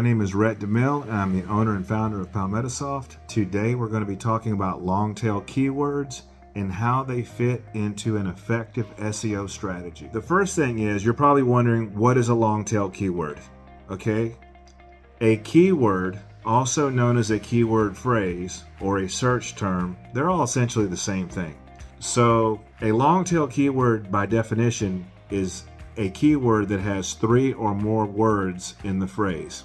name is Rhett DeMille, and I'm the owner and founder of PalmettoSoft. Today we're going to be talking about long-tail keywords and how they fit into an effective SEO strategy. The first thing is, you're probably wondering, what is a long-tail keyword? Okay, a keyword, also known as a keyword phrase or a search term, they're all essentially the same thing. So a long-tail keyword by definition is a keyword that has 3 or more words in the phrase.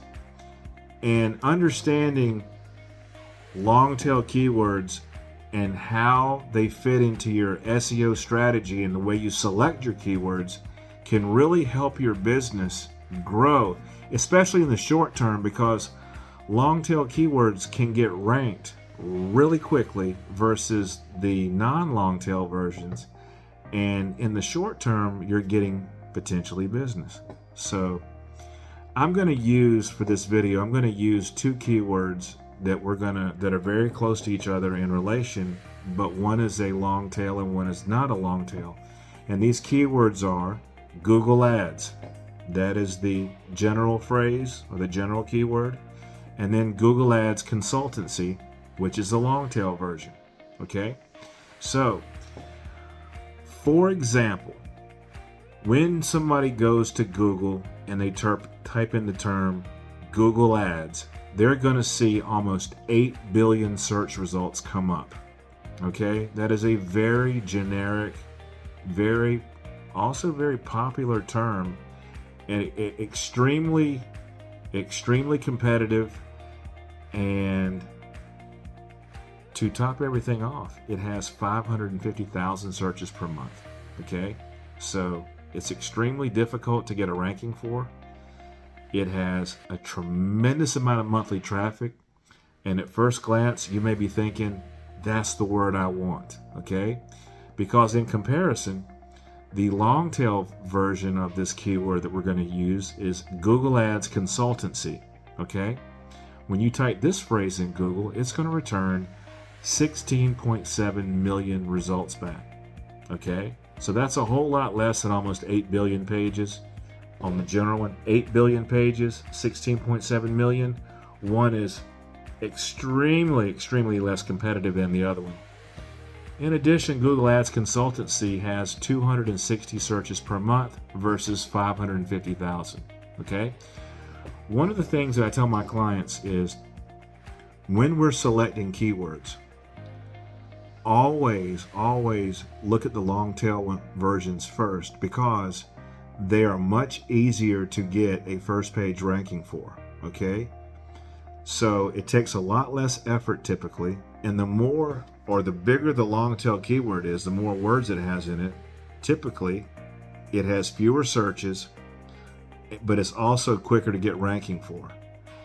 And understanding long-tail keywords and how they fit into your SEO strategy and the way you select your keywords can really help your business grow, especially in the short term, because long-tail keywords can get ranked really quickly versus the non-long-tail versions. And in the short term, you're getting potentially business. So I'm going to use, for this video, I'm going to use 2 keywords that are very close to each other in relation, but one is a long tail and one is not a long tail. And these keywords are Google Ads, that is the general phrase or the general keyword, and then Google Ads Consultancy, which is the long tail version. Okay, so for example, when somebody goes to Google and they type in the term Google Ads, they're going to see almost 8 billion search results come up. Okay, that is a very generic, also very popular term, and extremely competitive. And to top everything off, it has 550,000 searches per month. Okay, so it's extremely difficult to get a ranking for. It has a tremendous amount of monthly traffic, and at first glance you may be thinking, that's the word I want. Okay, because in comparison, the long tail version of this keyword that we're going to use is Google Ads Consultancy. Okay, when you type this phrase in Google, it's going to return 16.7 million results back. Okay, so that's a whole lot less than almost 8 billion pages. On the general one, 8 billion pages, 16.7 million. One is extremely less competitive than the other one. In addition, Google Ads Consultancy has 260 searches per month versus 550,000. Okay, one of the things that I tell my clients is, when we're selecting keywords, always look at the long tail versions first, because they are much easier to get a first page ranking for. Okay, so it takes a lot less effort typically, and the more or the bigger the long tail keyword is, the more words it has in it. Typically it has fewer searches, but it's also quicker to get ranking for.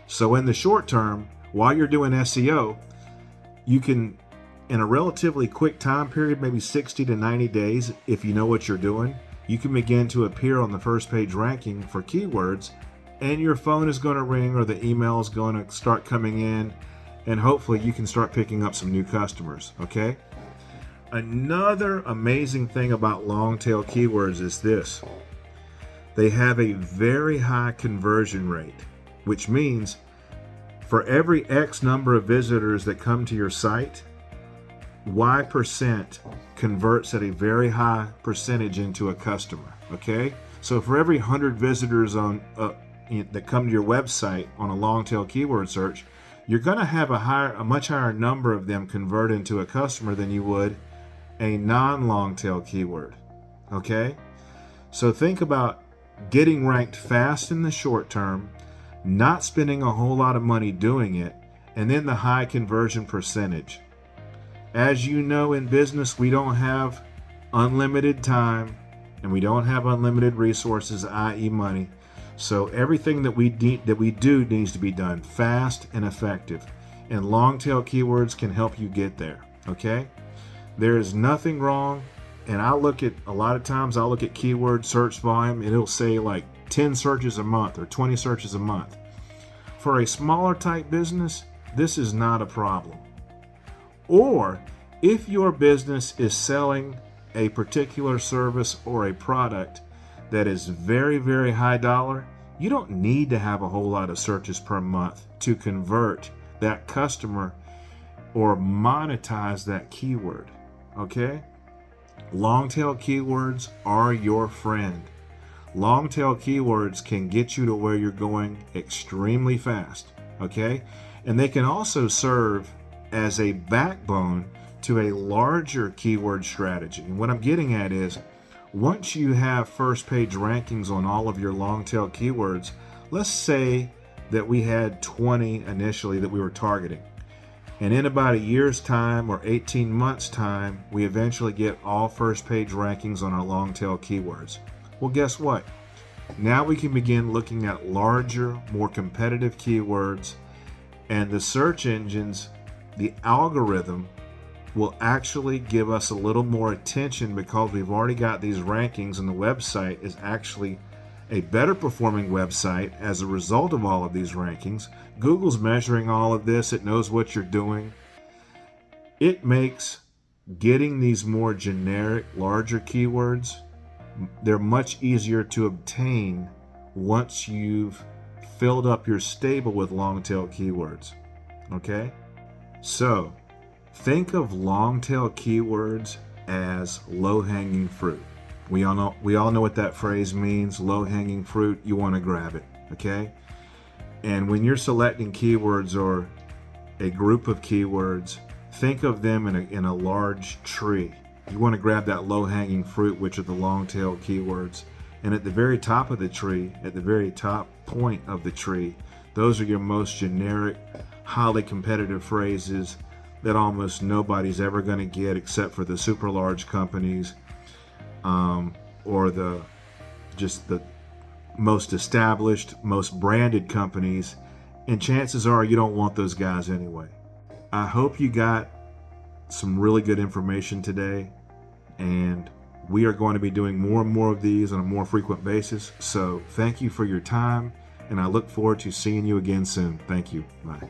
So in the short term, while you're doing SEO, you can, in a relatively quick time period, maybe 60 to 90 days, if you know what you're doing, you can begin to appear on the first page ranking for keywords, and your phone is going to ring or the email is going to start coming in, and hopefully you can start picking up some new customers. Okay, another amazing thing about long tail keywords is this: they have a very high conversion rate, which means for every X number of visitors that come to your site, Y% converts at a very high percentage into a customer. Okay, so for every 100 visitors on that come to your website on a long tail keyword search, you're going to have a much higher number of them convert into a customer than you would a non-long tail keyword. Okay, so think about getting ranked fast in the short term, not spending a whole lot of money doing it, and then the high conversion percentage. As you know, in business, we don't have unlimited time and we don't have unlimited resources, i.e. money. So everything that we do needs to be done fast and effective. And long tail keywords can help you get there. Okay? There is nothing wrong. And a lot of times I'll look at keyword search volume and it'll say like 10 searches a month or 20 searches a month. For a smaller type business, this is not a problem. Or if your business is selling a particular service or a product that is very, very high dollar, You don't need to have a whole lot of searches per month to convert that customer or monetize that keyword, okay? Long tail keywords are your friend. Long tail keywords can get you to where you're going extremely fast, okay? And they can also serve as a backbone to a larger keyword strategy. And what I'm getting at is, once you have first page rankings on all of your long tail keywords, let's say that we had 20 initially that we were targeting. And in about a year's time or 18 months time, we eventually get all first page rankings on our long tail keywords. Well, guess what? Now we can begin looking at larger, more competitive keywords, and the search engines, the algorithm will actually give us a little more attention because we've already got these rankings, and the website is actually a better performing website as a result of all of these rankings. Google's measuring all of this. It knows what you're doing. It makes getting these more generic, larger keywords, they're much easier to obtain once you've filled up your stable with long tail keywords. Okay? So, think of long tail keywords as low-hanging fruit. We all know what that phrase means. Low-hanging fruit, you want to grab it, okay? And when you're selecting keywords or a group of keywords, think of them in a large tree. You want to grab that low-hanging fruit, which are the long tail keywords. And at the very top of the tree, at the very top point of the tree, those are your most generic, highly competitive phrases that almost nobody's ever going to get except for the super large companies, or the most established, most branded companies, and chances are you don't want those guys anyway. I hope you got some really good information today, and we are going to be doing more and more of these on a more frequent basis. So thank you for your time, and I look forward to seeing you again soon. Thank you. Bye.